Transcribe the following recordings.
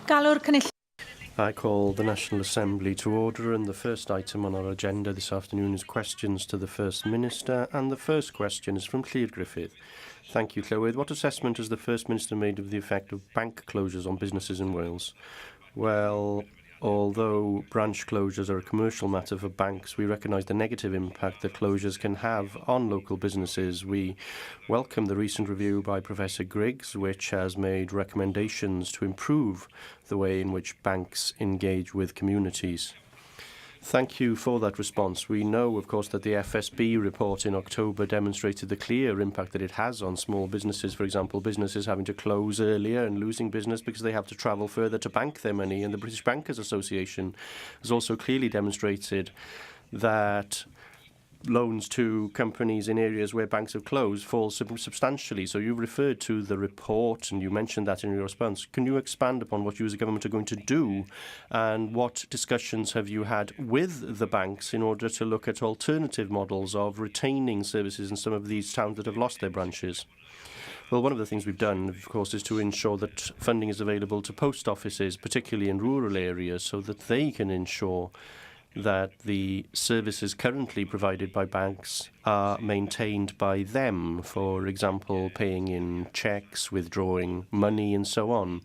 Galw'r cynulliad. I call the National Assembly to order, and the first item on our agenda this afternoon is questions to the First Minister, and the first question is from Clear Griffith. Thank you, Llywydd. What assessment has the First Minister made of the effect of bank closures on businesses in Wales? Well, although branch closures are a commercial matter for banks, we recognise the negative impact that closures can have on local businesses. We welcome the recent review by Professor Griggs, which has made recommendations to improve the way in which banks engage with communities. Thank you for that response. We know, of course, that the FSB report in October demonstrated the clear impact that it has on small businesses. For example, businesses having to close earlier and losing business because they have to travel further to bank their money. And the British Bankers Association has also clearly demonstrated that loans to companies in areas where banks have closed fall substantially. So you referred to the report and you mentioned that in your response. Can you expand upon what you as a government are going to do, and what discussions have you had with the banks in order to look at alternative models of retaining services in some of these towns that have lost their branches? Well, one of the things we've done, of course, is to ensure that funding is available to post offices, particularly in rural areas, so that they can ensure that the services currently provided by banks are maintained by them, for example, paying in cheques, withdrawing money, and so on.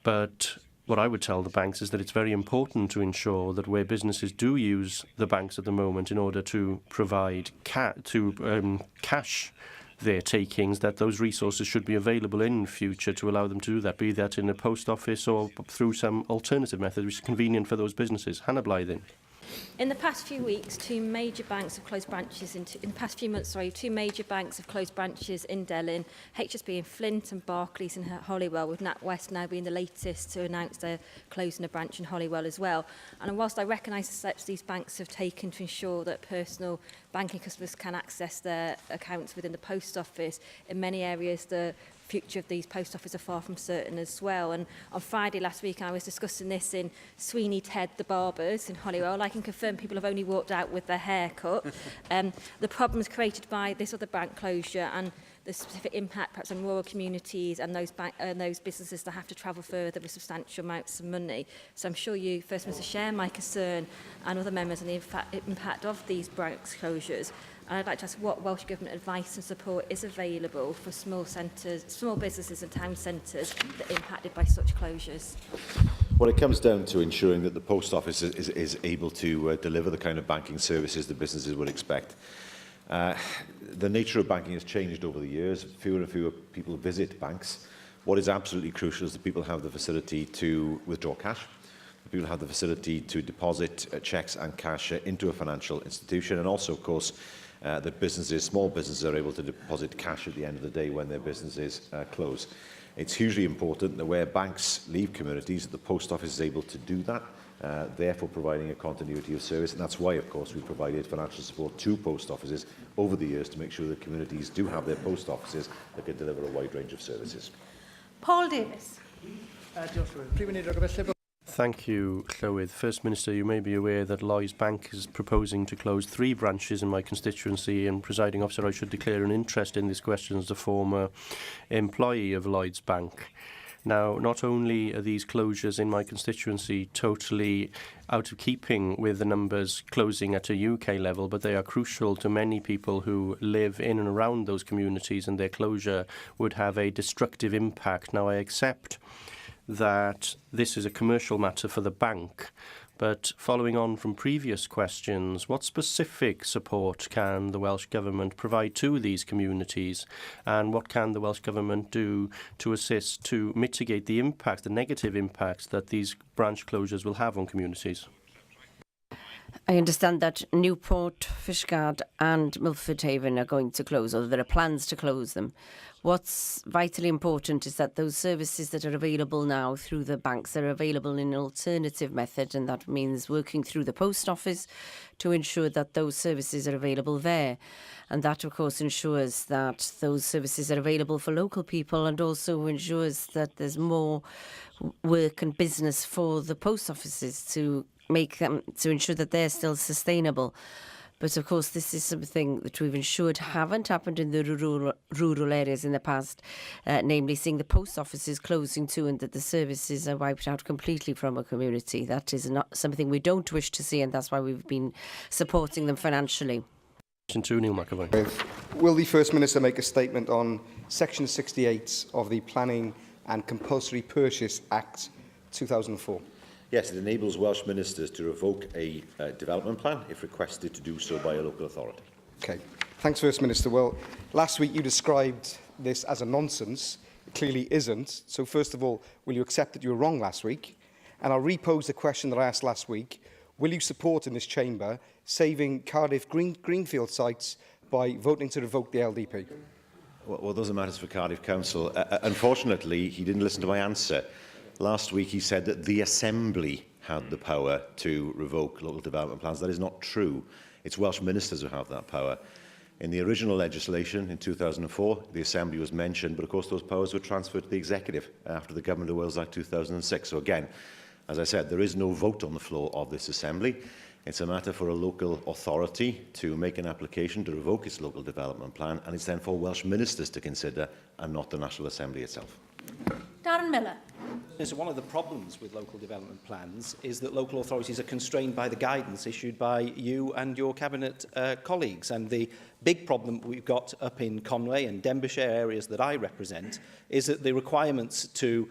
But what I would tell the banks is that it's very important to ensure that where businesses do use the banks at the moment in order to provide cash their takings, that those resources should be available in future to allow them to do that, be that in a post office or through some alternative method which is convenient for those businesses. Hannah Blythen. In the past few weeks, two major banks have closed branches in the past few months, two major banks have closed branches in Delyn, HSB in Flint and Barclays in Holywell, with NatWest now being the latest to announce they're closing a branch in Holywell as well. And whilst I recognise the steps these banks have taken to ensure that personal banking customers can access their accounts within the post office, in many areas the future of these post offices are far from certain as well. And on Friday last week, I was discussing this in Sweeney Ted, the barbers in Holywell. I can confirm people have only walked out with their hair cut. The problems created by this other bank closure and the specific impact perhaps on rural communities and those businesses that have to travel further with substantial amounts of money. So I'm sure you, First Minister, share my concern and other members on the impact of these branch closures. And I'd like to ask what Welsh Government advice and support is available for small businesses and town centres that are impacted by such closures. Well, it comes down to ensuring that the post office is able to deliver the kind of banking services that businesses would expect. The nature of banking has changed over the years. Fewer and fewer people visit banks. What is absolutely crucial is that people have the facility to withdraw cash. People have the facility to deposit cheques and cash into a financial institution, and also, of course, that small businesses are able to deposit cash at the end of the day when their businesses close. It's hugely important that where banks leave communities, the post office is able to do that, therefore providing a continuity of service. And that's why, of course, we've provided financial support to post offices over the years to make sure that communities do have their post offices that can deliver a wide range of services. Paul Davis. Thank you, Llywydd. First Minister, you may be aware that Lloyds Bank is proposing to close 3 branches in my constituency, and, Presiding Officer, I should declare an interest in this question as a former employee of Lloyds Bank. Now, not only are these closures in my constituency totally out of keeping with the numbers closing at a UK level, but they are crucial to many people who live in and around those communities, and their closure would have a destructive impact. Now, I accept that this is a commercial matter for the bank, but following on from previous questions, what specific support can the Welsh Government provide to these communities, and what can the Welsh Government do to assist to mitigate the impact, the negative impacts that these branch closures will have on communities? I understand that Newport, Fishguard and Milford Haven are going to close, or there are plans to close them. What's vitally important is that those services that are available now through the banks are available in an alternative method, and that means working through the post office to ensure that those services are available there. And that, of course, ensures that those services are available for local people, and also ensures that there's more work and business for the post offices to make them, to ensure that they're still sustainable. But of course, this is something that we've ensured haven't happened in the rural areas in the past, namely seeing the post offices closing too and that the services are wiped out completely from a community. That is not something we don't wish to see, and that's why we've been supporting them financially. Will the First Minister make a statement on Section 68 of the Planning and Compulsory Purchase Act 2004? Yes, it enables Welsh Ministers to revoke a development plan if requested to do so by a local authority. Okay. Thanks, First Minister. Well, last week you described this as a nonsense. It clearly isn't. So first of all, will you accept that you were wrong last week? And I'll repose the question that I asked last week. Will you support in this chamber saving Cardiff Greenfield sites by voting to revoke the LDP? Well, those are matters for Cardiff Council. Unfortunately, he didn't listen to my answer. Last week he said that the Assembly had the power to revoke local development plans. That is not true. It's Welsh Ministers who have that power. In the original legislation in 2004, the Assembly was mentioned, but of course those powers were transferred to the Executive after the Government of Wales Act 2006. So again, as I said, there is no vote on the floor of this Assembly. It's a matter for a local authority to make an application to revoke its local development plan, and it's then for Welsh Ministers to consider and not the National Assembly itself. Darren Miller. So one of the problems with local development plans is that local authorities are constrained by the guidance issued by you and your Cabinet colleagues. And the big problem we've got up in Conway and Denbighshire, areas that I represent, is that the requirements to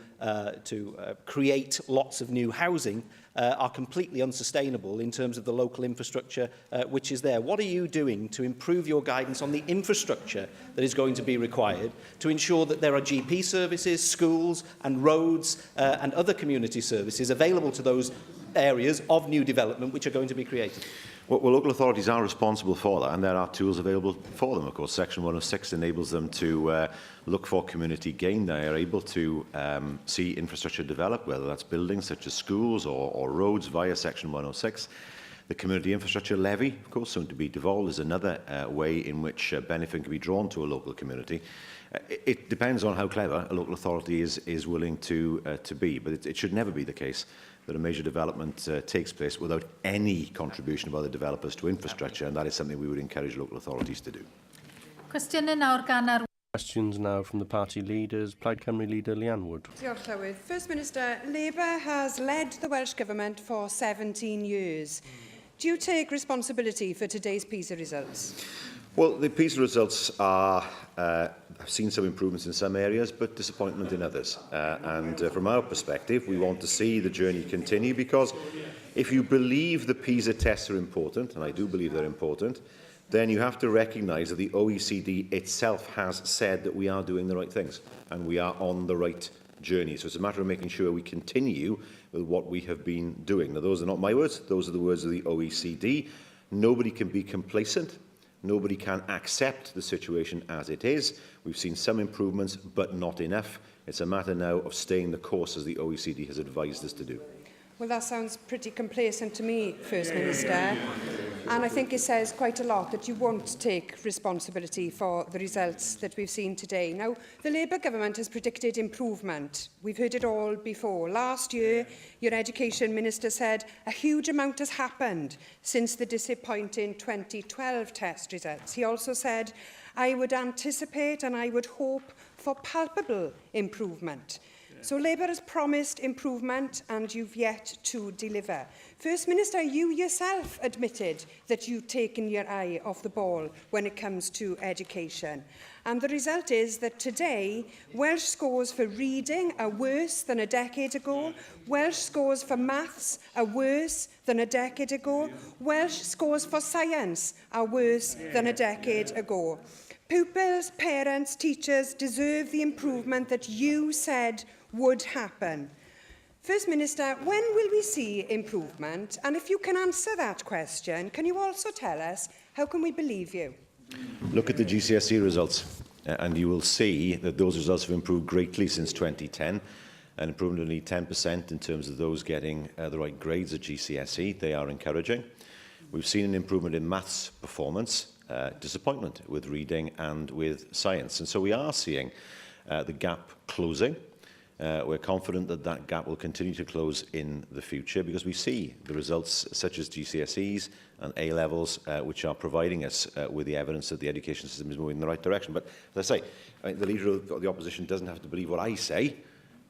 create lots of new housing are completely unsustainable in terms of the local infrastructure which is there. What are you doing to improve your guidance on the infrastructure that is going to be required to ensure that there are GP services, schools and roads and other community services available to those areas of new development which are going to be created? Well, local authorities are responsible for that, and there are tools available for them. Of course, Section 106 enables them to look for community gain. They are able to see infrastructure develop, whether that's buildings such as schools or roads via Section 106. The Community Infrastructure Levy, of course, soon to be devolved, is another way in which benefit can be drawn to a local community. It depends on how clever a local authority is willing to be, but it should never be the case that a major development takes place without any contribution by the developers to infrastructure, and that is something we would encourage local authorities to do. Questions now from the party leaders. Plaid Cymru leader Leanne Wood. Diolch, Llywydd. First Minister, Labour has led the Welsh Government for 17 years. Do you take responsibility for today's PISA results? Well, the PISA results have seen some improvements in some areas, but disappointment in others. From our perspective, we want to see the journey continue, because if you believe the PISA tests are important, and I do believe they're important, then you have to recognise that the OECD itself has said that we are doing the right things and we are on the right journey. So it's a matter of making sure we continue with what we have been doing. Now, those are not my words, those are the words of the OECD. Nobody can be complacent. Nobody can accept the situation as it is. We've seen some improvements, but not enough. It's a matter now of staying the course as the OECD has advised us to do. Well, that sounds pretty complacent to me, First Minister. And I think it says quite a lot that you won't take responsibility for the results that we've seen today. Now, the Labour government has predicted improvement. We've heard it all before. Last year, your Education Minister said a huge amount has happened since the disappointing 2012 test results. He also said, I would anticipate and I would hope for palpable improvement. So Labour has promised improvement and you've yet to deliver. First Minister, you yourself admitted that you've taken your eye off the ball when it comes to education. And the result is that today, Welsh scores for reading are worse than a decade ago. Welsh scores for maths are worse than a decade ago. Welsh scores for science are worse than a decade ago. Pupils, parents, teachers deserve the improvement that you said would happen. First Minister, when will we see improvement? And if you can answer that question, can you also tell us how can we believe you? Look at the GCSE results, and you will see that those results have improved greatly since 2010, an improvement of only 10% in terms of those getting the right grades at GCSE. They are encouraging. We've seen an improvement in maths performance, disappointment with reading and with science. And so we are seeing the gap closing. We're confident that that gap will continue to close in the future because we see the results such as GCSEs and A-levels which are providing us with the evidence that the education system is moving in the right direction. But as I say, the Leader of the Opposition doesn't have to believe what I say,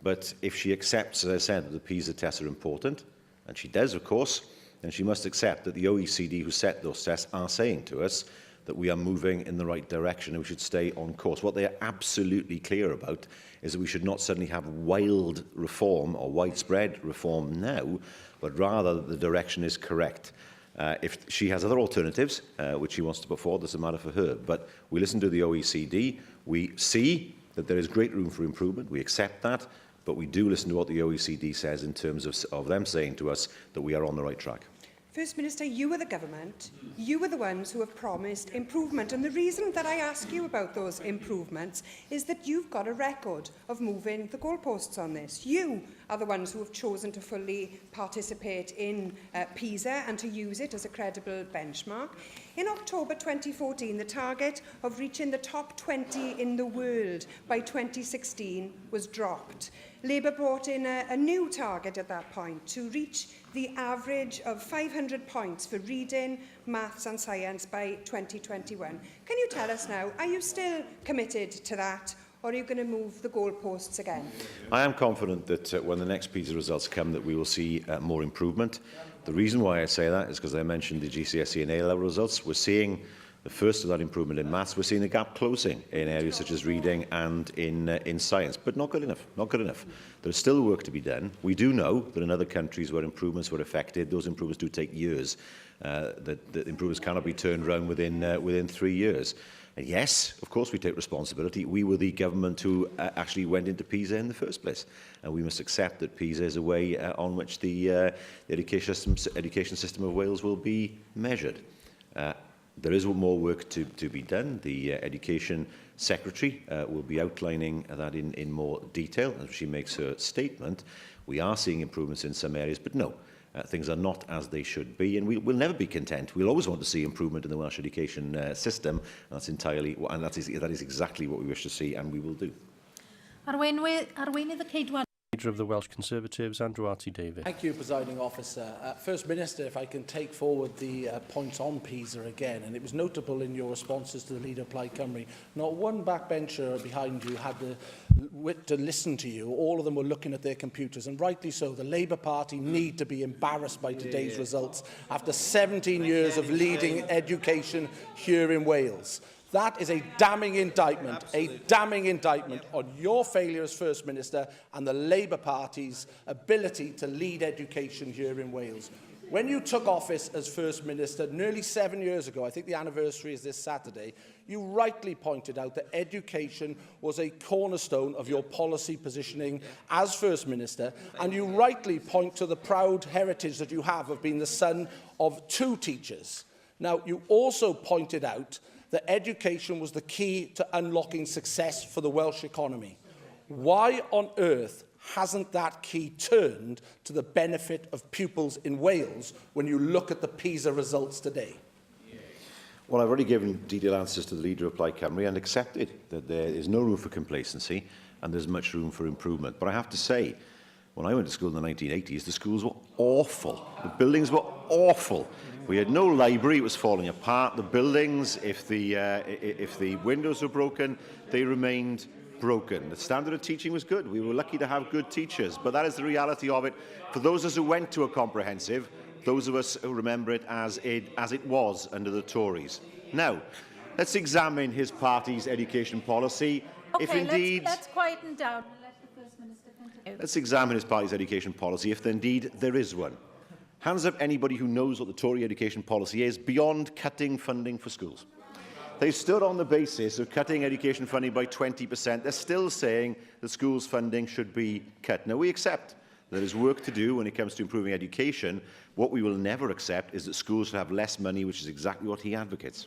but if she accepts, as I said, that the PISA tests are important, and she does, of course, then she must accept that the OECD who set those tests are saying to us that we are moving in the right direction and we should stay on course. What they are absolutely clear about is that we should not suddenly have wild reform or widespread reform now, but rather that the direction is correct. If she has other alternatives, which she wants to put forward, that's a matter for her. But we listen to the OECD. We see that there is great room for improvement. We accept that. But we do listen to what the OECD says in terms of them saying to us that we are on the right track. First Minister, you are the government. You are the ones who have promised improvement. And the reason that I ask you about those improvements is that you've got a record of moving the goalposts on this. You are the ones who have chosen to fully participate in PISA and to use it as a credible benchmark. In October 2014, the target of reaching the top 20 in the world by 2016 was dropped. Labour brought in a new target at that point to reach the average of 500 points for reading, maths and science by 2021. Can you tell us now, are you still committed to that, or are you going to move the goalposts again? I am confident that when the next PISA results come that we will see more improvement. The reason why I say that is because I mentioned the GCSE and A-level results. We're seeing the first of that improvement in maths. We're seeing the gap closing in areas such as reading and in science, but not good enough, not good enough. There's still work to be done. We do know that in other countries where improvements were affected, those improvements do take years, that improvements cannot be turned around within 3 years. And yes, of course we take responsibility. We were the government who actually went into PISA in the first place. And we must accept that PISA is a way on which the education system of Wales will be measured. There is more work to be done. The Education Secretary will be outlining that in more detail as she makes her statement. We are seeing improvements in some areas, but no, things are not as they should be, and we'll never be content. We'll always want to see improvement in the Welsh education system, and that is exactly what we wish to see, and we will do. Arweinydd y Ceidwaid. Leader of the Welsh Conservatives, Andrew David. Thank you, Presiding Officer. First Minister, if I can take forward the points on PISA again, and it was notable in your responses to the Leader of Plaid Cymru. Not one backbencher behind you had the wit to listen to you. All of them were looking at their computers, and rightly so. The Labour Party need to be embarrassed by today's results after 17 years of leading education here in Wales. That is a damning indictment on your failure as First Minister and the Labour Party's ability to lead education here in Wales. When you took office as First Minister nearly 7 years ago, I think the anniversary is this Saturday, you rightly pointed out that education was a cornerstone of your policy positioning as First Minister, and you rightly point to the proud heritage that you have of being the son of 2 teachers. Now, you also pointed out that education was the key to unlocking success for the Welsh economy. Why on earth hasn't that key turned to the benefit of pupils in Wales when you look at the PISA results today? Well, I've already given detailed answers to the Leader of Plaid Cymru and accepted that there is no room for complacency and there's much room for improvement. But I have to say, when I went to school in the 1980s, the schools were awful. The buildings were awful. We had no library, it was falling apart. The buildings, if the windows were broken, they remained broken. The standard of teaching was good. We were lucky to have good teachers, but that is the reality of it. For those of us who went to a comprehensive, those of us who remember it as it was under the Tories. Now, let's examine his party's education policy. Okay, if indeed, let's quieten down and let the First Minister continue. Let's examine his party's education policy, if indeed there is one. Hands up anybody who knows what the Tory education policy is beyond cutting funding for schools. They stood on the basis of cutting education funding by 20%. They're still saying that schools' funding should be cut. Now, we accept there is work to do when it comes to improving education. What we will never accept is that schools should have less money, which is exactly what he advocates.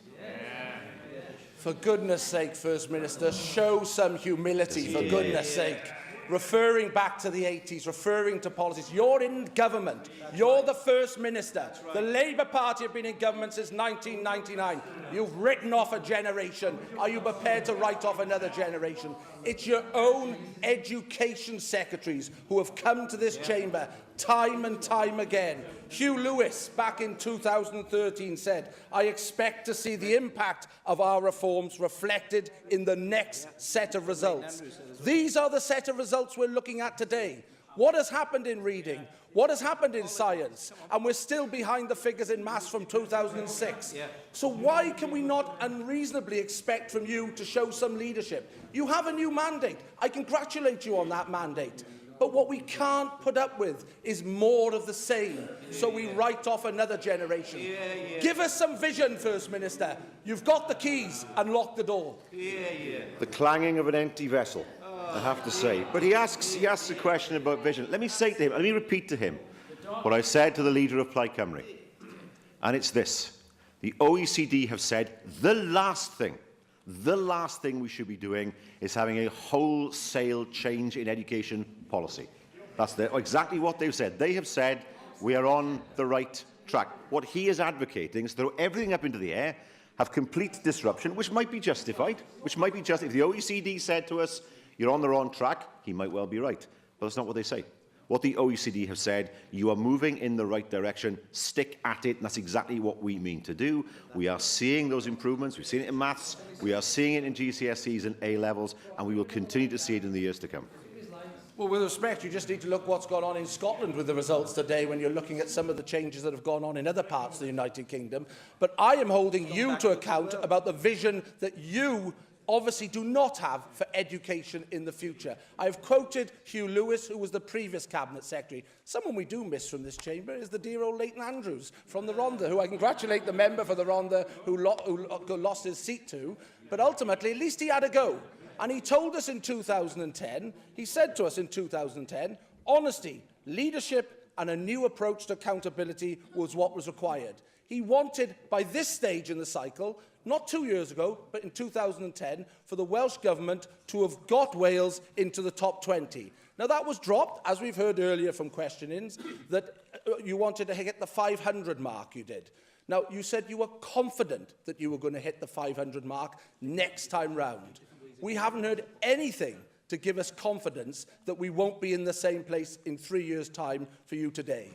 For goodness sake, First Minister, show some humility, for goodness sake. Referring back to the 80s, referring to policies. You're in government. You're the First Minister. The Labour Party have been in government since 1999. You've written off a generation. Are you prepared to write off another generation? It's your own education secretaries who have come to this chamber time and time again. Hugh Lewis, back in 2013, said, "I expect to see the impact of our reforms reflected in the next set of results." These are the set of results we're looking at today. What has happened in reading? What has happened in science? And we're still behind the figures in maths from 2006. So why can we not unreasonably expect from you to show some leadership? You have a new mandate. I congratulate you on that mandate. But what we can't put up with is more of the same, so we write off another generation. Give us some vision, First Minister. You've got the keys, unlock the door. The clanging of an empty vessel, I have to say. But he asks a question about vision. Let me say to him, let me repeat to him what I said to the leader of Plaid Cymru. And it's this. The OECD have said the last thing we should be doing is having a wholesale change in education policy. That's exactly what they've said. They have said we are on the right track. What he is advocating is throw everything up into the air, have complete disruption, which might be justified, If the OECD said to us, you're on the wrong track, he might well be right. But that's not what they say. What the OECD have said, you are moving in the right direction, stick at it, and that's exactly what we mean to do. We are seeing those improvements, we've seen it in maths, we are seeing it in GCSEs and A-levels, and we will continue to see it in the years to come. Well, with respect, you just need to look what's gone on in Scotland with the results today when you're looking at some of the changes that have gone on in other parts of the United Kingdom. But I am holding you to account about the vision that you obviously do not have for education in the future. I have quoted Hugh Lewis, who was the previous Cabinet Secretary. Someone we do miss from this chamber is the dear old Leighton Andrews from the Rhondda, who I congratulate the member for the Rhondda who lost his seat to. But ultimately, at least he had a go. And he told us in 2010, he said to us in 2010, honesty, leadership and a new approach to accountability was what was required. He wanted, by this stage in the cycle, not 2 years ago, but in 2010, for the Welsh Government to have got Wales into the top 20. Now, that was dropped, as we've heard earlier from questionings, that you wanted to hit the 500 mark, you did. Now, you said you were confident that you were going to hit the 500 mark next time round. We haven't heard anything to give us confidence that we won't be in the same place in 3 years' time for you today.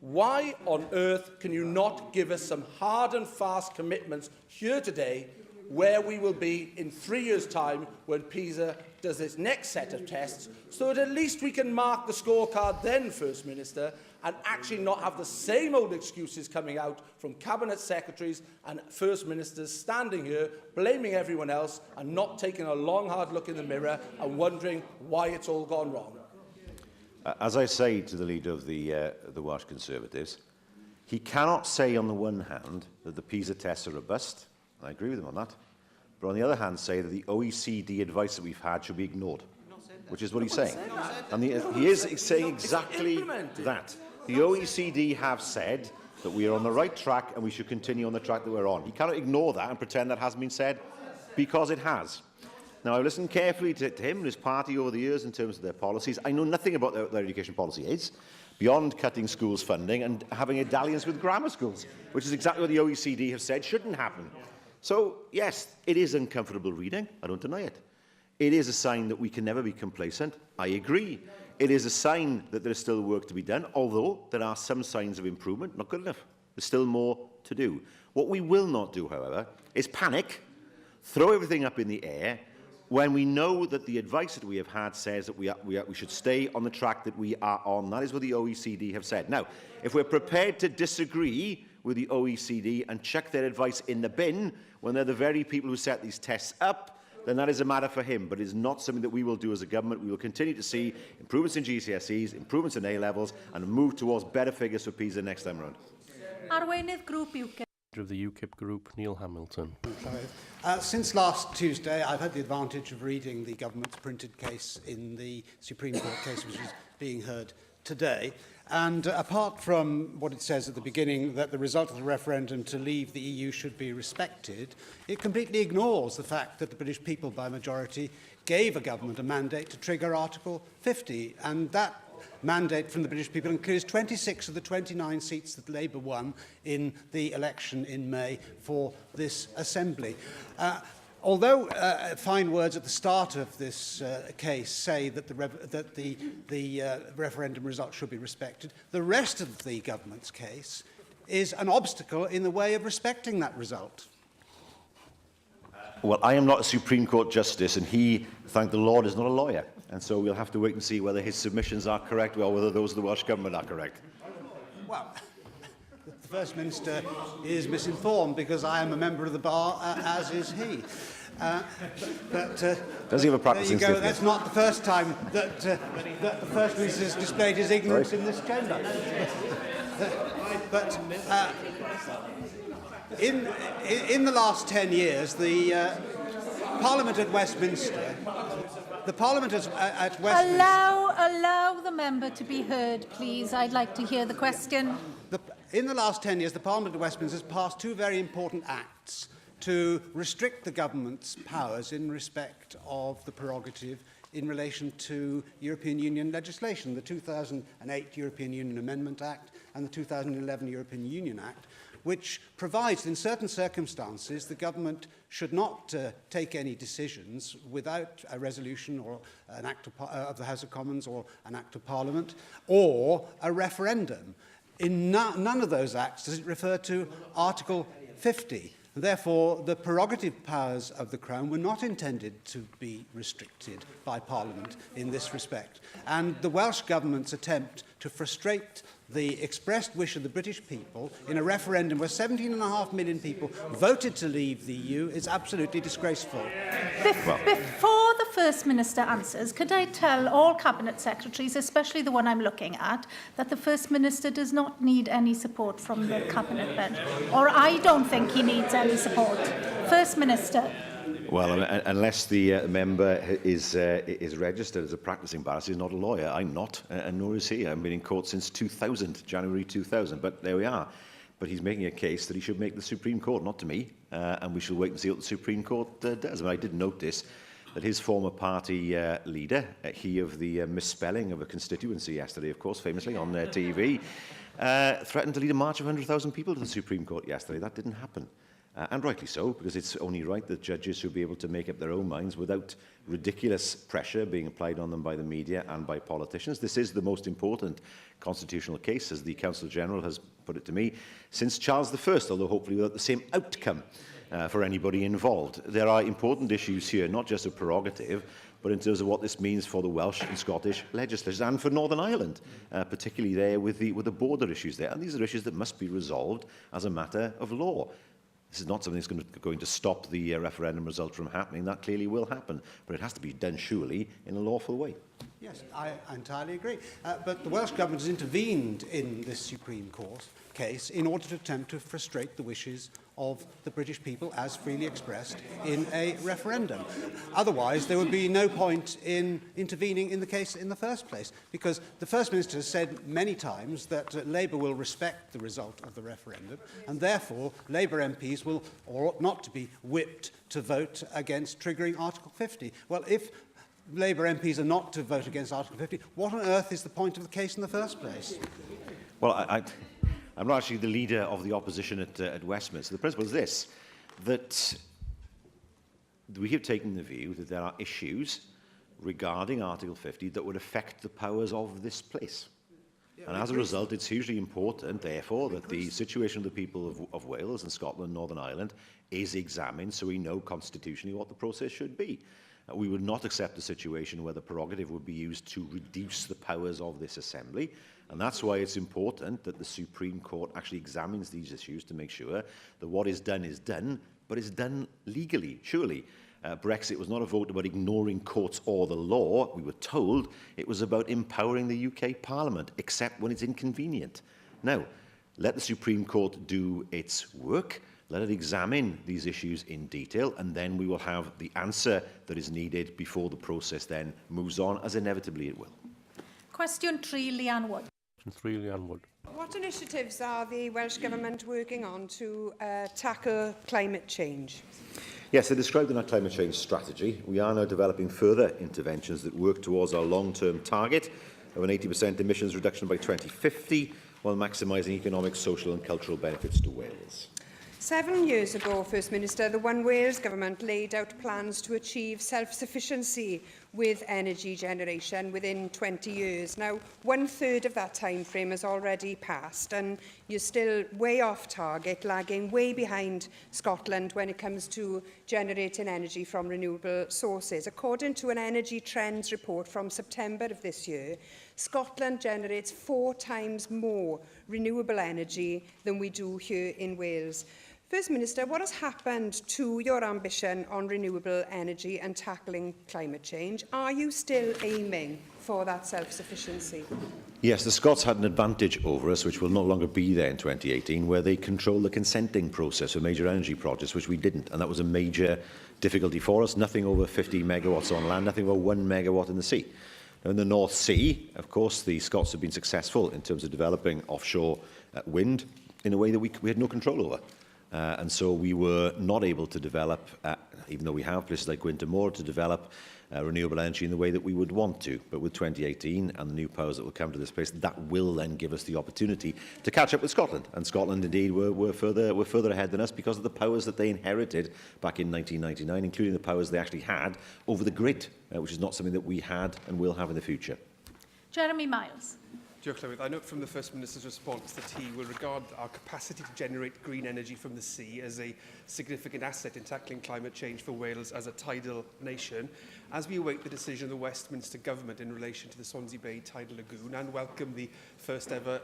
Why on earth can you not give us some hard and fast commitments here today where we will be in 3 years' time when PISA does its next set of tests, so that at least we can mark the scorecard then, First Minister, and actually not have the same old excuses coming out from Cabinet Secretaries and First Ministers standing here blaming everyone else and not taking a long, hard look in the mirror and wondering why it's all gone wrong. As I say to the leader of the Welsh Conservatives, he cannot say on the one hand that the PISA tests are robust, and I agree with him on that, but on the other hand say that the OECD advice that we've had should be ignored, which is what he's saying. And he is saying exactly that. The OECD have said that we are on the right track and we should continue on the track that we're on. He cannot ignore that and pretend that hasn't been said, because it has. Now, I've listened carefully to him and his party over the years in terms of their policies. I know nothing about what their education policy is, beyond cutting schools' funding and having a dalliance with grammar schools, which is exactly what the OECD have said shouldn't happen. So, yes, it is uncomfortable reading. I don't deny it. It is a sign that we can never be complacent. I agree. It is a sign that there is still work to be done, although there are some signs of improvement. Not good enough. There's still more to do. What we will not do, however, is panic, throw everything up in the air, when we know that the advice that we have had says that we should stay on the track that we are on. That is what the OECD have said. Now, if we're prepared to disagree with the OECD and chuck their advice in the bin when they're the very people who set these tests up, then that is a matter for him, but it is not something that we will do as a government. We will continue to see improvements in GCSEs, improvements in A-levels, and move towards better figures for PISA next time around. Arweinydd Grŵp UKIP. Of the UKIP group, Neil Hamilton. Since last Tuesday, I've had the advantage of reading the government's printed case in the Supreme Court case, which is being heard today. And apart from what it says at the beginning, that the result of the referendum to leave the EU should be respected, it completely ignores the fact that the British people, by majority, gave a government a mandate to trigger Article 50. And that mandate from the British people includes 26 of the 29 seats that Labour won in the election in May for this Assembly. although fine words at the start of this case say that the referendum result should be respected, the rest of the government's case is an obstacle in the way of respecting that result. Well, I am not a Supreme Court Justice, and he, thank the Lord, is not a lawyer. And so we'll have to wait and see whether his submissions are correct or whether those of the Welsh Government are correct. Well, the First Minister is misinformed because I am a member of the bar, as is he. Does he have a practicing there you go. certificate? That's not the first time that the First Minister has displayed his ignorance in this chamber. In the last 10 years, the Parliament at Westminster, Allow the member to be heard, please. I'd like to hear the question. In the last 10 years, the Parliament at Westminster has passed two very important acts to restrict the government's powers in respect of the prerogative in relation to European Union legislation, the 2008 European Union Amendment Act and the 2011 European Union Act, which provides that in certain circumstances the government should not take any decisions without a resolution or an act of the House of Commons or an act of Parliament or a referendum. In none of those acts does it refer to Article 50. Therefore, the prerogative powers of the Crown were not intended to be restricted by Parliament in this respect. And the Welsh Government's attempt to frustrate the expressed wish of the British people in a referendum where 17.5 million people voted to leave the EU is absolutely disgraceful. Before the First Minister answers, could I tell all Cabinet Secretaries, especially the one I'm looking at, that the First Minister does not need any support from the Cabinet bench? Or I don't think he needs any support. First Minister. Well, unless the member is registered as a practicing barrister, he's not a lawyer. I'm not, and nor is he. I've been in court since 2000, January 2000. But there we are. But he's making a case that he should make the Supreme Court, not to me. And we shall wait and see what the Supreme Court does. I mean, I did notice that his former party leader, he of the misspelling of a constituency yesterday, of course, famously on TV, threatened to lead a march of 100,000 people to the Supreme Court yesterday. That didn't happen. And rightly so, because it's only right that judges should be able to make up their own minds without ridiculous pressure being applied on them by the media and by politicians. This is the most important constitutional case, as the Counsel General has put it to me, since Charles I, although hopefully without the same outcome for anybody involved. There are important issues here, not just a prerogative, but in terms of what this means for the Welsh and Scottish legislatures and for Northern Ireland, particularly there with the border issues there. And these are issues that must be resolved as a matter of law. This is not something that's going to stop the referendum result from happening. That clearly will happen, but it has to be done, surely, in a lawful way. Yes, I entirely agree. But the Welsh Government has intervened in this Supreme Court case in order to attempt to frustrate the wishes of the British people as freely expressed in a referendum. Otherwise, there would be no point in intervening in the case in the first place, because the First Minister has said many times that Labour will respect the result of the referendum, and therefore Labour MPs will or ought not to be whipped to vote against triggering Article 50. Well, if Labour MPs are not to vote against Article 50, what on earth is the point of the case in the first place? Well, I'm not actually the leader of the opposition at Westminster. The principle is this, that we have taken the view that there are issues regarding Article 50 that would affect the powers of this place. And as a result, it's hugely important, therefore, that the situation of the people of Wales and Scotland and Northern Ireland is examined so we know constitutionally what the process should be. We would not accept a situation where the prerogative would be used to reduce the powers of this Assembly. And that's why it's important that the Supreme Court actually examines these issues to make sure that what is done, but is done legally, surely. Brexit was not a vote about ignoring courts or the law. We were told it was about empowering the UK Parliament, except when it's inconvenient. Now, let the Supreme Court do its work. Let it examine these issues in detail, and then we will have the answer that is needed before the process then moves on, as inevitably it will. Question 3, Leanne Wood. What initiatives are the Welsh Government working on to tackle climate change? Yes, I described in our climate change strategy. We are now developing further interventions that work towards our long-term target of an 80% emissions reduction by 2050, while maximising economic, social and cultural benefits to Wales. 7 years ago, First Minister, the One Wales Government laid out plans to achieve self-sufficiency with energy generation within 20 years. Now, 1/3 of that time frame has already passed, and you're still way off target, lagging way behind Scotland when it comes to generating energy from renewable sources. According to an Energy Trends report from September of this year, Scotland generates 4 times more renewable energy than we do here in Wales. First Minister, what has happened to your ambition on renewable energy and tackling climate change? Are you still aiming for that self-sufficiency? Yes, the Scots had an advantage over us, which will no longer be there in 2018, where they control the consenting process for major energy projects, which we didn't. And that was a major difficulty for us. Nothing over 50 megawatts on land, nothing over 1 megawatt in the sea. Now, in the North Sea, of course, the Scots have been successful in terms of developing offshore wind in a way that we had no control over. And so we were not able to develop, even though we have places like Gwyntamore, to develop renewable energy in the way that we would want to. But with 2018 and the new powers that will come to this place, that will then give us the opportunity to catch up with Scotland. And Scotland, indeed, were further ahead than us because of the powers that they inherited back in 1999, including the powers they actually had over the grid, which is not something that we had and will have in the future. Jeremy Miles. Diolch, Llywydd. I note from the First Minister's response that he will regard our capacity to generate green energy from the sea as a significant asset in tackling climate change for Wales as a tidal nation. As we await the decision of the Westminster Government in relation to the Swansea Bay tidal lagoon and welcome the first ever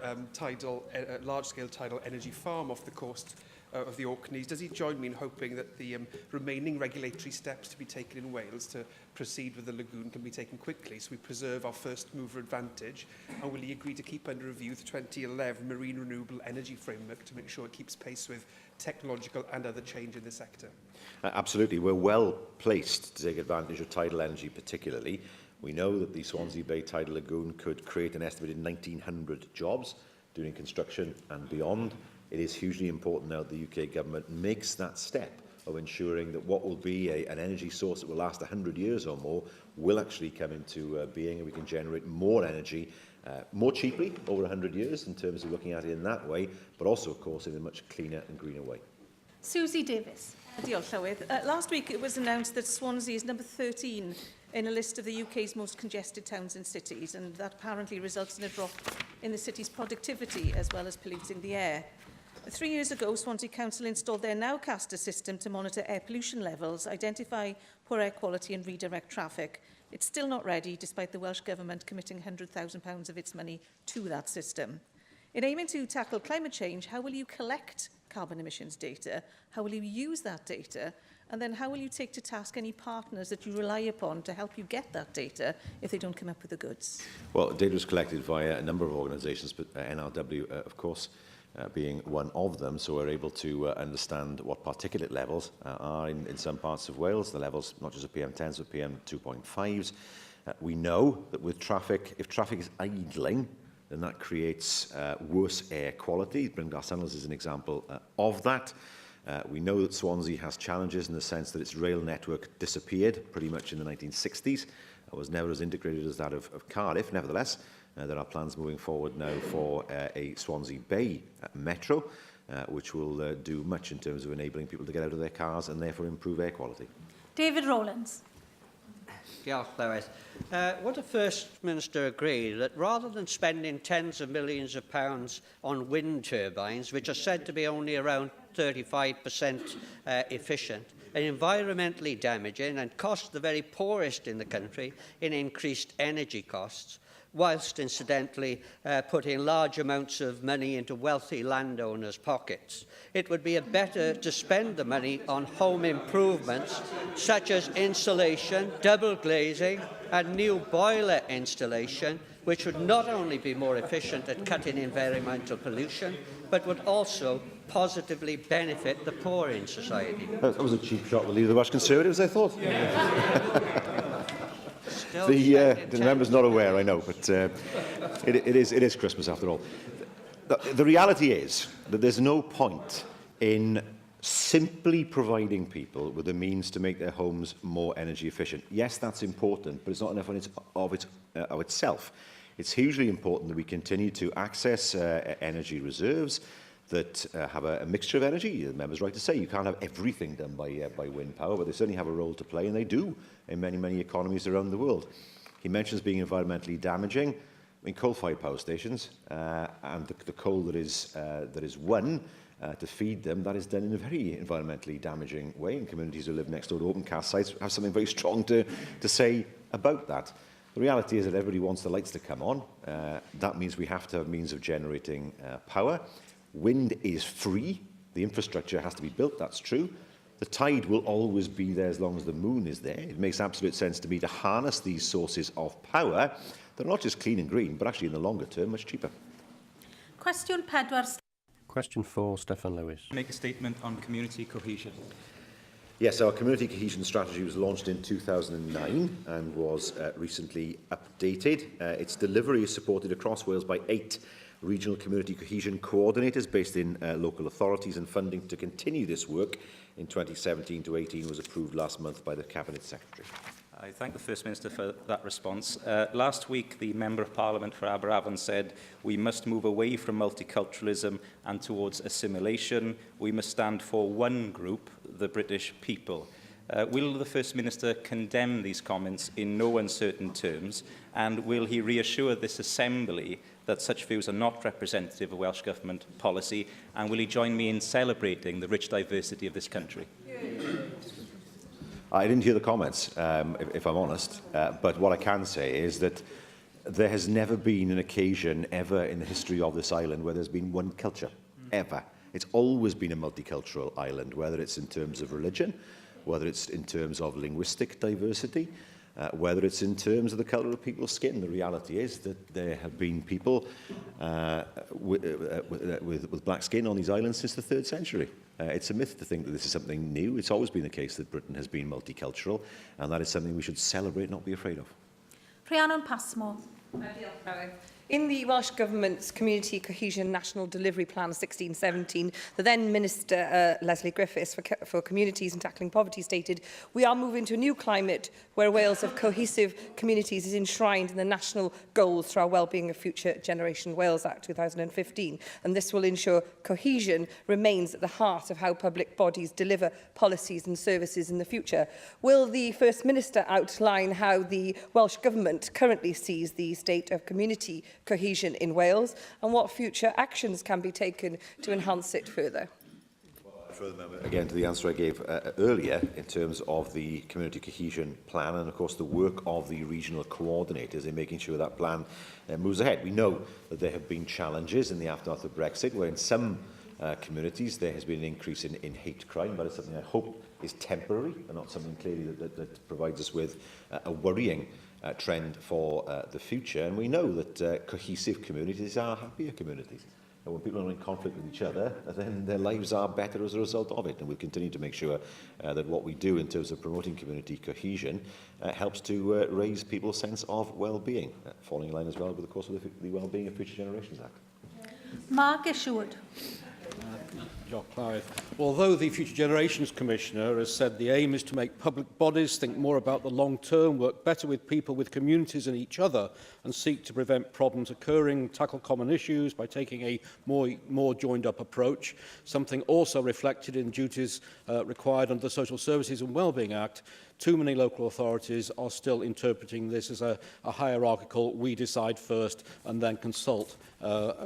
large-scale tidal energy farm off the coast of the Orkneys, does he join me in hoping that the remaining regulatory steps to be taken in Wales to proceed with the lagoon can be taken quickly so we preserve our first mover advantage? And will he agree to keep under review the 2011 Marine Renewable Energy Framework to make sure it keeps pace with technological and other change in the sector? Absolutely. We're well placed to take advantage of tidal energy particularly. We know that the Swansea Bay tidal lagoon could create an estimated 1,900 jobs during construction and beyond. It is hugely important now that the UK government makes that step of ensuring that what will be an energy source that will last 100 years or more will actually come into being, and we can generate more energy more cheaply over 100 years in terms of looking at it in that way, but also, of course, in a much cleaner and greener way. Susie Davis. Diolch, Llywydd. Last week it was announced that Swansea is number 13 in a list of the UK's most congested towns and cities, and that apparently results in a drop in the city's productivity as well as polluting the air. 3 years ago, Swansea Council installed their Nowcaster system to monitor air pollution levels, identify poor air quality and redirect traffic. It's still not ready, despite the Welsh Government committing £100,000 of its money to that system. In aiming to tackle climate change, how will you collect carbon emissions data? How will you use that data? And then how will you take to task any partners that you rely upon to help you get that data if they don't come up with the goods? Well, data was collected via a number of organisations, but NRW, of course, being one of them, so we're able to understand what particulate levels are in some parts of Wales, the levels not just of PM10s but PM2.5s. We know that with traffic, if traffic is idling, then that creates worse air quality. Bryn-Glas-Tunnels is an example of that. We know that Swansea has challenges in the sense that its rail network disappeared pretty much in the 1960s. It was never as integrated as that of Cardiff. Nevertheless, there are plans moving forward now for a Swansea Bay metro, which will do much in terms of enabling people to get out of their cars and therefore improve air quality. David Rowlands. Diolch, Llywydd. Would the First Minister agree that rather than spending tens of millions of pounds on wind turbines, which are said to be only around 35% efficient, and environmentally damaging and cost the very poorest in the country in increased energy costs, whilst incidentally putting large amounts of money into wealthy landowners' pockets, it would be better to spend the money on home improvements such as insulation, double glazing and new boiler installation, which would not only be more efficient at cutting environmental pollution, but would also positively benefit the poor in society. That was a cheap shot to leave the Welsh Conservatives, I thought. The member's not aware, I know, but it is Christmas after all. The reality is that there's no point in simply providing people with the means to make their homes more energy efficient. Yes, that's important, but it's not enough of itself. It's hugely important that we continue to access energy reserves, that have a mixture of energy. The member's right to say you can't have everything done by wind power, but they certainly have a role to play, and they do in many, many economies around the world. He mentions being environmentally damaging. I mean, coal-fired power stations and the coal that is won to feed them, that is done in a very environmentally damaging way, and communities who live next door to open cast sites have something very strong to say about that. The reality is that everybody wants the lights to come on. That means we have to have means of generating power. Wind is free. The infrastructure has to be built, that's true. The tide will always be there as long as the moon is there. It makes absolute sense to me to harness these sources of power. They're not just clean and green, but actually in the longer term, much cheaper. Cwestiwn 4. Question 4, Steffan Lewis. Make a statement on community cohesion. Yes, our community cohesion strategy was launched in 2009 and was recently updated. Its delivery is supported across Wales by 8 regional community cohesion coordinators based in local authorities, and funding to continue this work in 2017 to 18 was approved last month by the Cabinet Secretary. I thank the First Minister for that response. Last week, the Member of Parliament for Aberavon said we must move away from multiculturalism and towards assimilation. We must stand for one group, the British people. Will the First Minister condemn these comments in no uncertain terms, and will he reassure this Assembly that such views are not representative of Welsh Government policy, and will he join me in celebrating the rich diversity of this country? I didn't hear the comments, if I'm honest, but what I can say is that there has never been an occasion ever in the history of this island where there's been one culture, ever. It's always been a multicultural island, whether it's in terms of religion, whether it's in terms of linguistic diversity, whether it's in terms of the colour of people's skin. The reality is that there have been people with black skin on these islands since the 3rd century. It's a myth to think that this is something new. It's always been the case that Britain has been multicultural, and that is something we should celebrate, not be afraid of. Rhiannon Passmore. In the Welsh Government's Community Cohesion National Delivery Plan 16-17, the then Minister Lesley Griffiths for Communities and Tackling Poverty stated, "We are moving to a new climate where Wales of cohesive communities is enshrined in the national goals for our Wellbeing of Future Generation Wales Act 2015, and this will ensure cohesion remains at the heart of how public bodies deliver policies and services in the future." Will the First Minister outline how the Welsh Government currently sees the state of community cohesion in Wales, and what future actions can be taken to enhance it further? Again, to the answer I gave earlier in terms of the community cohesion plan and, of course, the work of the regional coordinators in making sure that plan moves ahead. We know that there have been challenges in the aftermath of Brexit, where in some communities there has been an increase in hate crime, but it's something I hope is temporary and not something clearly that provides us with a worrying trend for the future. And we know that cohesive communities are happier communities. And when people are in conflict with each other, then their lives are better as a result of it. And we'll continue to make sure that what we do in terms of promoting community cohesion helps to raise people's sense of well-being, falling in line as well with the course of the Wellbeing of Future Generations Act. Mark Isherwood. Although the Future Generations Commissioner has said the aim is to make public bodies think more about the long term, work better with people, with communities and each other, and seek to prevent problems occurring, tackle common issues by taking a more joined up approach, something also reflected in duties required under the Social Services and Wellbeing Act, too many local authorities are still interpreting this as a hierarchical, we decide first and then consult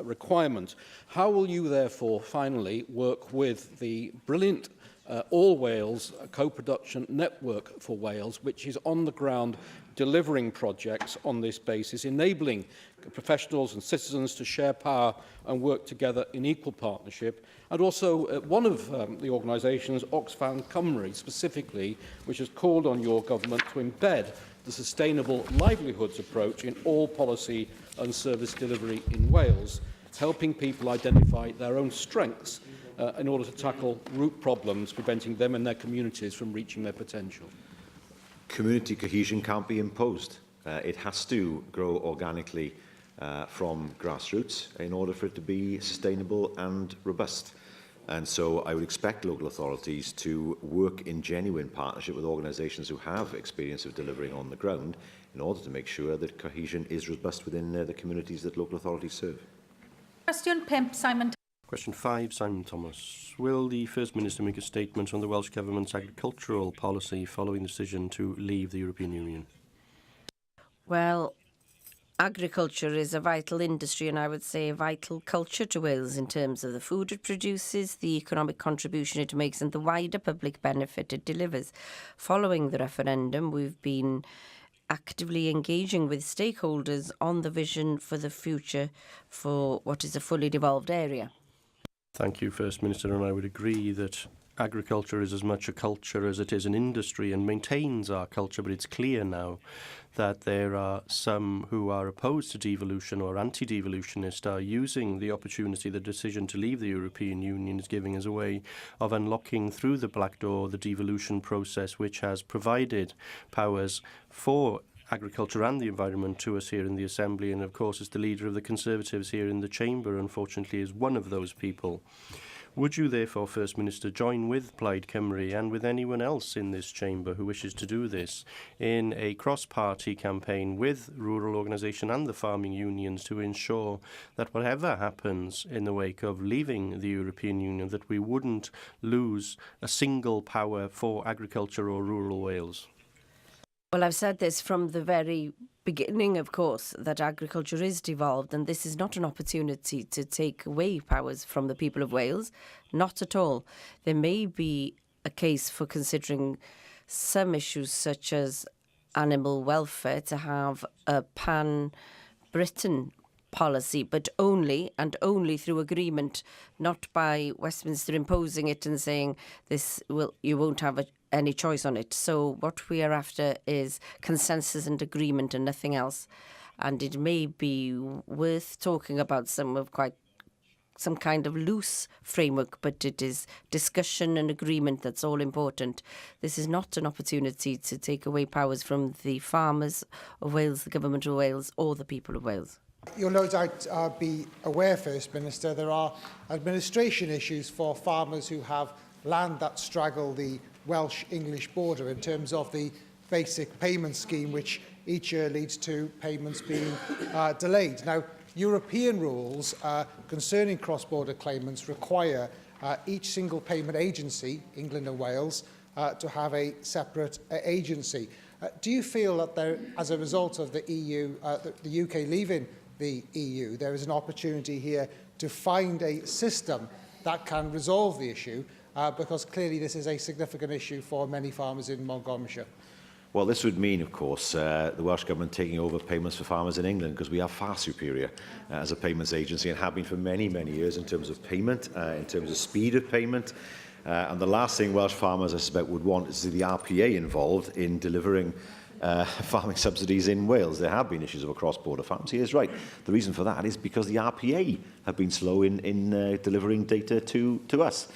requirement. How will you therefore finally work with the brilliant All Wales co-production network for Wales, which is on the ground delivering projects on this basis, enabling professionals and citizens to share power and work together in equal partnership, and also one of the organisations, Oxfam Cymru specifically, which has called on your government to embed the sustainable livelihoods approach in all policy and service delivery in Wales, helping people identify their own strengths in order to tackle root problems preventing them and their communities from reaching their potential. Community cohesion can't be imposed. It has to grow organically from grassroots in order for it to be sustainable and robust. And so I would expect local authorities to work in genuine partnership with organisations who have experience of delivering on the ground in order to make sure that cohesion is robust within the communities that local authorities serve. Cwestiwn 5, Simon. Question 5, Simon Thomas. Will the First Minister make a statement on the Welsh Government's agricultural policy following the decision to leave the European Union? Well, agriculture is a vital industry, and I would say a vital culture to Wales in terms of the food it produces, the economic contribution it makes and the wider public benefit it delivers. Following the referendum, we've been actively engaging with stakeholders on the vision for the future for what is a fully devolved area. Thank you, First Minister, and I would agree that agriculture is as much a culture as it is an industry and maintains our culture, but it's clear now that there are some who are opposed to devolution or anti-devolutionist are using the opportunity the decision to leave the European Union is giving as a way of unlocking through the black door the devolution process, which has provided powers for agriculture and the environment to us here in the Assembly, and of course as the leader of the Conservatives here in the Chamber, unfortunately, is one of those people. Would you therefore, First Minister, join with Plaid Cymru and with anyone else in this chamber who wishes to do this in a cross-party campaign with rural organisation and the farming unions to ensure that whatever happens in the wake of leaving the European Union, that we wouldn't lose a single power for agriculture or rural Wales? Well, I've said this from the very beginning, of course, that agriculture is devolved, and this is not an opportunity to take away powers from the people of Wales. Not at all. There may be a case for considering some issues such as animal welfare to have a pan-Britain policy, but only and only through agreement, not by Westminster imposing it and saying you won't have any choice on it. So what we are after is consensus and agreement and nothing else. And it may be worth talking about some kind of loose framework, but it is discussion and agreement that's all important. This is not an opportunity to take away powers from the farmers of Wales, the government of Wales, or the people of Wales. You'll no doubt be aware, First Minister, there are administration issues for farmers who have land that straddle the Welsh-English border in terms of the basic payment scheme, which each year leads to payments being delayed. Now, European rules concerning cross-border claimants require each single payment agency, England and Wales, to have a separate agency. Do you feel that there, as a result of the the UK leaving the EU, there is an opportunity here to find a system that can resolve the issue, because clearly this is a significant issue for many farmers in Montgomeryshire? Well, this would mean, of course, the Welsh Government taking over payments for farmers in England, because we are far superior as a payments agency and have been for many, many years in terms of payment, in terms of speed of payment. And the last thing Welsh farmers, I suspect, would want is the RPA involved in delivering farming subsidies in Wales. There have been issues of cross-border farms. He is right. The reason for that is because the RPA have been slow in delivering data to us.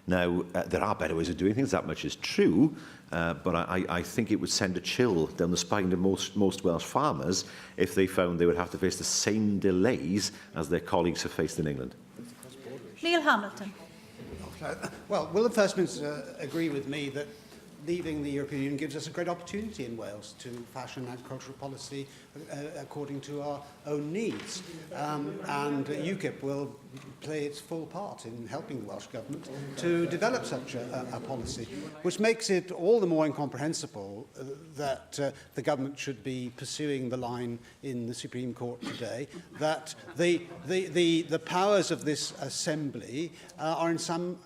Now, there are better ways of doing things, that much is true, but I think it would send a chill down the spine to most Welsh farmers if they found they would have to face the same delays as their colleagues have faced in England. Neil Hamilton. Well, will the First Minister agree with me that leaving the European Union gives us a great opportunity in Wales to fashion agricultural policy according to our own needs? And UKIP will play its full part in helping the Welsh Government to develop such a policy, which makes it all the more incomprehensible that the Government should be pursuing the line in the Supreme Court today, that the powers of this Assembly are in some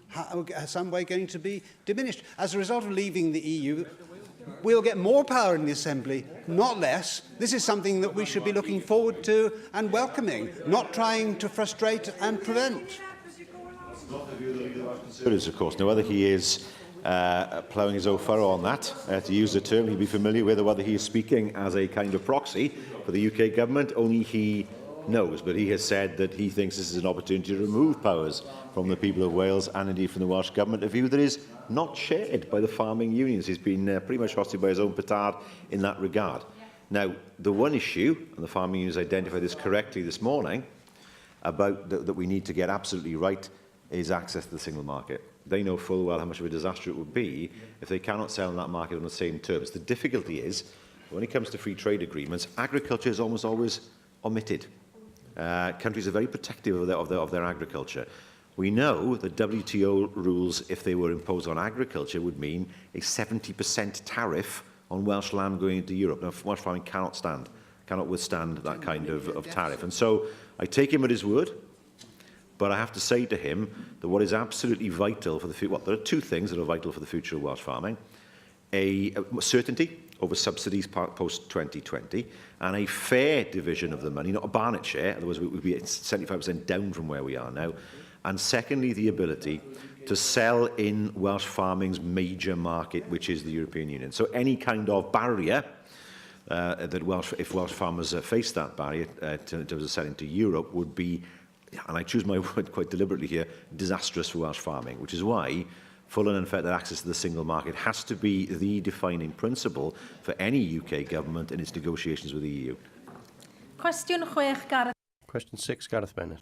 way going to be diminished. As a result of leaving the EU, we'll get more power in the Assembly, not less. This is something that we should be looking forward to and welcoming, not trying to frustrate and prevent. Of course, now whether he is ploughing his own furrow on that, to use the term he'd be familiar with, or whether he is speaking as a kind of proxy for the UK Government, only he knows. But he has said that he thinks this is an opportunity to remove powers from the people of Wales and indeed from the Welsh Government, a view that is not shared by the farming unions. He's been pretty much hosted by his own petard in that regard. Now, the one issue, and the farming unions identified this correctly this morning, about that we need to get absolutely right, is access to the single market. They know full well how much of a disaster it would be if they cannot sell in that market on the same terms. The difficulty is, when it comes to free trade agreements, agriculture is almost always omitted. Countries are very protective of their agriculture. We know that WTO rules, if they were imposed on agriculture, would mean a 70% tariff on Welsh land going into Europe. Now, Welsh farming cannot withstand that kind of tariff. And so I take him at his word, but I have to say to him that what is absolutely vital for the future, well, there are two things that are vital for the future of Welsh farming: a certainty over subsidies post-2020, and a fair division of the money, not a Barnett share, otherwise we would be 75% down from where we are now. And secondly, the ability to sell in Welsh farming's major market, which is the European Union. So any kind of barrier that if Welsh farmers face that barrier in terms of selling to Europe would be, and I choose my word quite deliberately here, disastrous for Welsh farming, which is why full and unfettered access to the single market has to be the defining principle for any UK government in its negotiations with the EU. Question 6, Gareth. Question 6, Gareth Bennett.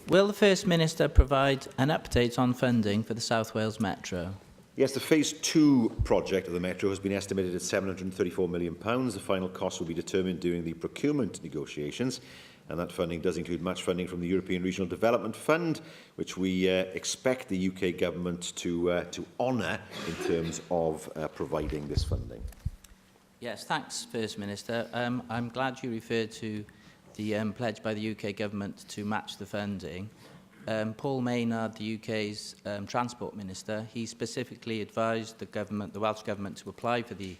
Will the First Minister provide an update on funding for the South Wales Metro? Yes, the Phase 2 project of the Metro has been estimated at £734 million. The final cost will be determined during the procurement negotiations, and that funding does include match funding from the European Regional Development Fund, which we expect the UK government to honour in terms of providing this funding. Yes, thanks, First Minister. I'm glad you referred to the pledge by the UK government to match the funding. Paul Maynard, the UK's Transport Minister, he specifically advised the Welsh Government to apply for the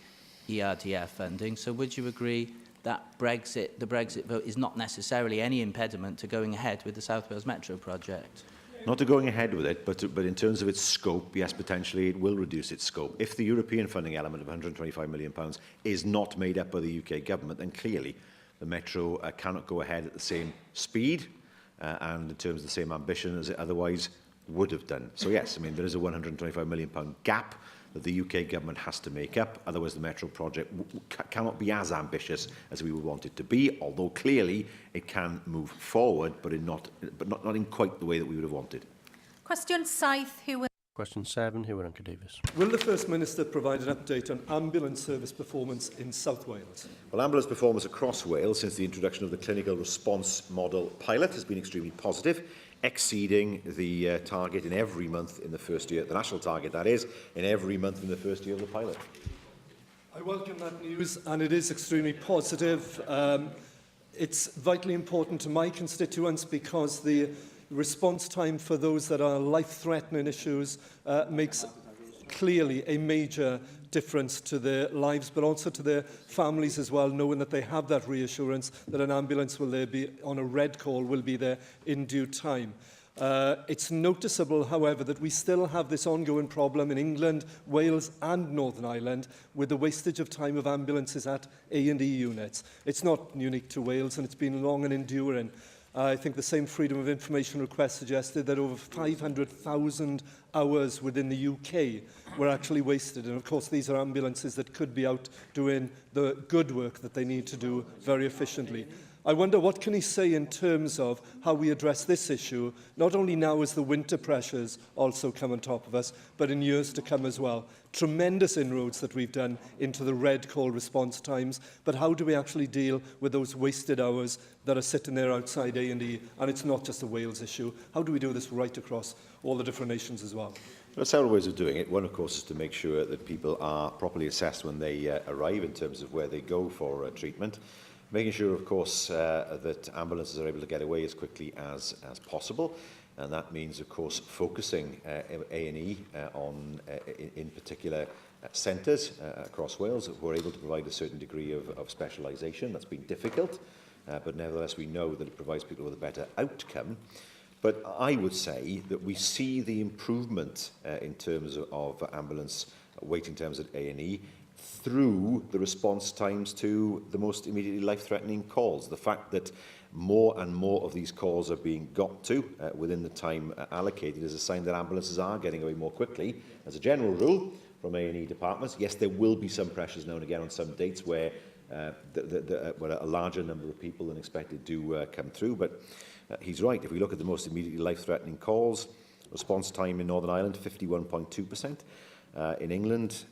ERDF funding. So would you agree that the Brexit vote is not necessarily any impediment to going ahead with the South Wales Metro project? Not to going ahead with it, but in terms of its scope, yes, potentially it will reduce its scope. If the European funding element of £125 million is not made up by the UK government, then clearly the Metro cannot go ahead at the same speed and in terms of the same ambition as it otherwise would have done. So yes, I mean, there is a £125 million gap that the UK government has to make up. Otherwise, the Metro project cannot be as ambitious as we would want it to be, although clearly it can move forward, but not in quite the way that we would have wanted. Question 7, Hywyn. Question 7, Hywyn Davis. Will the First Minister provide an update on ambulance service performance in South Wales? Well, ambulance performance across Wales since the introduction of the clinical response model pilot has been extremely positive, exceeding the target in every month in the first year, the national target that is, in every month in the first year of the pilot. I welcome that news, and it is extremely positive. It's vitally important to my constituents because the response time for those that are life-threatening issues makes clearly a major difference to their lives, but also to their families as well, knowing that they have that reassurance that an ambulance will there be on a red call will be there in due time. It's noticeable, however, that we still have this ongoing problem in England, Wales and Northern Ireland with the wastage of time of ambulances at A&E units. It's not unique to Wales, and it's been long and enduring. I think the same Freedom of Information request suggested that over 500,000 hours within the UK were actually wasted. And of course, these are ambulances that could be out doing the good work that they need to do very efficiently. I wonder what can he say in terms of how we address this issue, not only now as the winter pressures also come on top of us, but in years to come as well. Tremendous inroads that we've done into the red call response times, but how do we actually deal with those wasted hours that are sitting there outside A&E? And it's not just a Wales issue. How do we do this right across all the different nations as well? There are several ways of doing it. One, of course, is to make sure that people are properly assessed when they arrive in terms of where they go for treatment. Making sure, of course, that ambulances are able to get away as quickly as possible. And that means, of course, focusing A&E on, in particular, centres across Wales who are able to provide a certain degree of specialisation. That's been difficult, but nevertheless we know that it provides people with a better outcome. But I would say that we see the improvement in terms of ambulance waiting times at A&E through the response times to the most immediately life-threatening calls. The fact that more and more of these calls are being got to within the time allocated is a sign that ambulances are getting away more quickly. As a general rule, from A&E departments, yes, there will be some pressures now and again on some dates where where a larger number of people than expected do come through, but he's right. If we look at the most immediately life-threatening calls, response time in Northern Ireland, 51.2%. In England,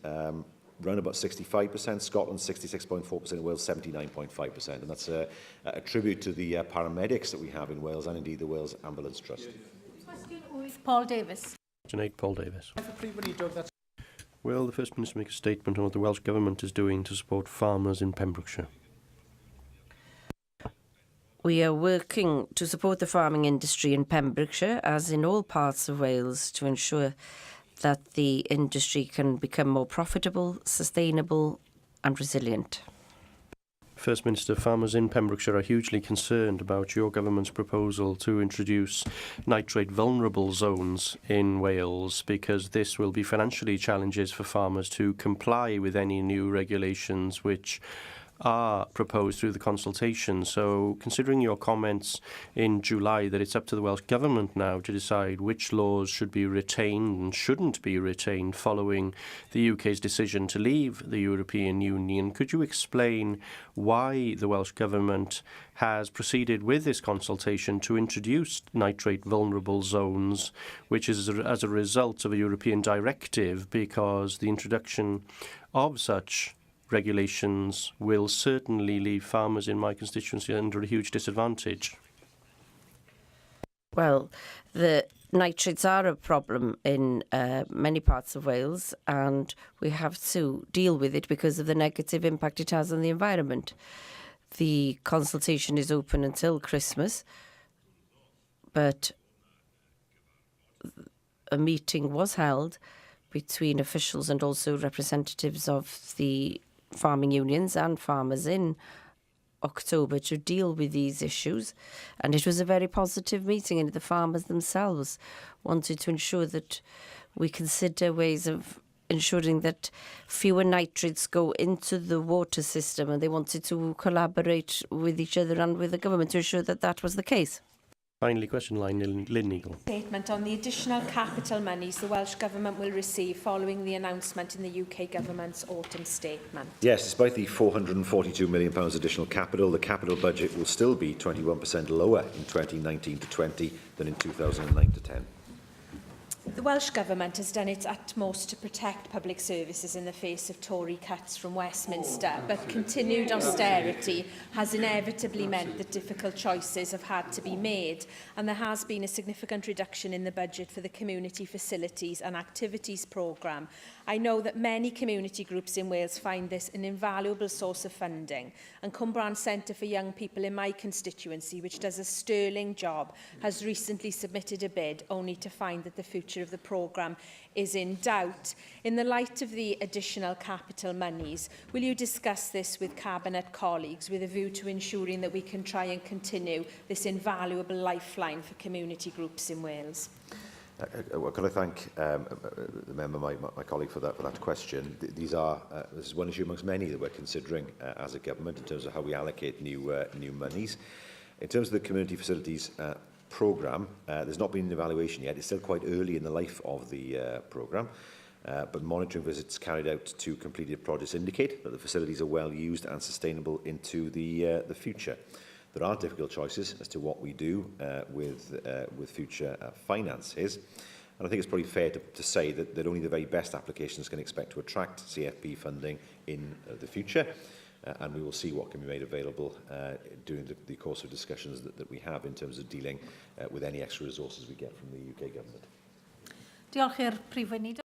around about 65%, Scotland 66.4%, Wales 79.5%, and that's a tribute to the paramedics that we have in Wales and indeed the Wales Ambulance Trust. Question With Paul Davis. Question 8, Paul Davis. Will the First Minister make a statement on what the Welsh Government is doing to support farmers in Pembrokeshire? We are working to support the farming industry in Pembrokeshire, as in all parts of Wales, to ensure that the industry can become more profitable, sustainable and resilient. First Minister, farmers in Pembrokeshire are hugely concerned about your government's proposal to introduce nitrate vulnerable zones in Wales, because this will be financially challenges for farmers to comply with any new regulations which are proposed through the consultation. So, considering your comments in July that it's up to the Welsh Government now to decide which laws should be retained and shouldn't be retained following the UK's decision to leave the European Union, could you explain why the Welsh Government has proceeded with this consultation to introduce nitrate vulnerable zones, which is as a result of a European directive, because the introduction of such regulations will certainly leave farmers in my constituency under a huge disadvantage? Well, the nitrates are a problem in many parts of Wales, and we have to deal with it because of the negative impact it has on the environment. The consultation is open until Christmas, but a meeting was held between officials and also representatives of the farming unions and farmers in October to deal with these issues, and it was a very positive meeting, and the farmers themselves wanted to ensure that we consider ways of ensuring that fewer nitrates go into the water system, and they wanted to collaborate with each other and with the government to ensure that that was the case. Finally, question line, Lynn Eagle. Statement on the additional capital monies the Welsh Government will receive following the announcement in the UK Government's autumn statement. Yes, despite the £442 million additional capital, the capital budget will still be 21% lower in 2019 to 20 than in 2009 to 10. The Welsh Government has done its utmost to protect public services in the face of Tory cuts from Westminster, but continued austerity has inevitably meant that difficult choices have had to be made, and there has been a significant reduction in the budget for the Community Facilities and Activities programme. I know that many community groups in Wales find this an invaluable source of funding, and Cwmbran Centre for Young People in my constituency, which does a sterling job, has recently submitted a bid only to find that the future of the programme is in doubt. In the light of the additional capital monies, will you discuss this with Cabinet colleagues with a view to ensuring that we can try and continue this invaluable lifeline for community groups in Wales? Can I thank the member, my colleague, for that question. This is one issue amongst many that we're considering as a government in terms of how we allocate new monies. In terms of the community facilities programme, there's not been an evaluation yet. It's still quite early in the life of the programme, but monitoring visits carried out to completed projects indicate that the facilities are well used and sustainable into the future. There are difficult choices as to what we do with future finances. And I think it's probably fair to say that only the very best applications can expect to attract CFP funding in the future. And we will see what can be made available during the course of discussions that we have in terms of dealing with any extra resources we get from the UK Government. Diolch i'r Prif Weinidog.